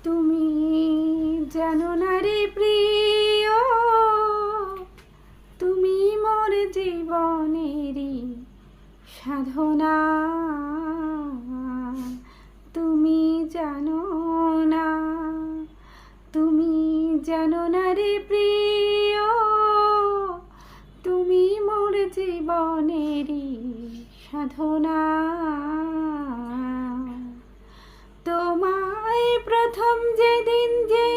তুমি জানো না রে প্রিয়, তুমি মোর জীবনেরই সাধনা। তুমি জানো না, তুমি জানো না রে প্রিয়, তুমি মোর জীবনেরই সাধনা। তোমায় প্রথম যেদিন যে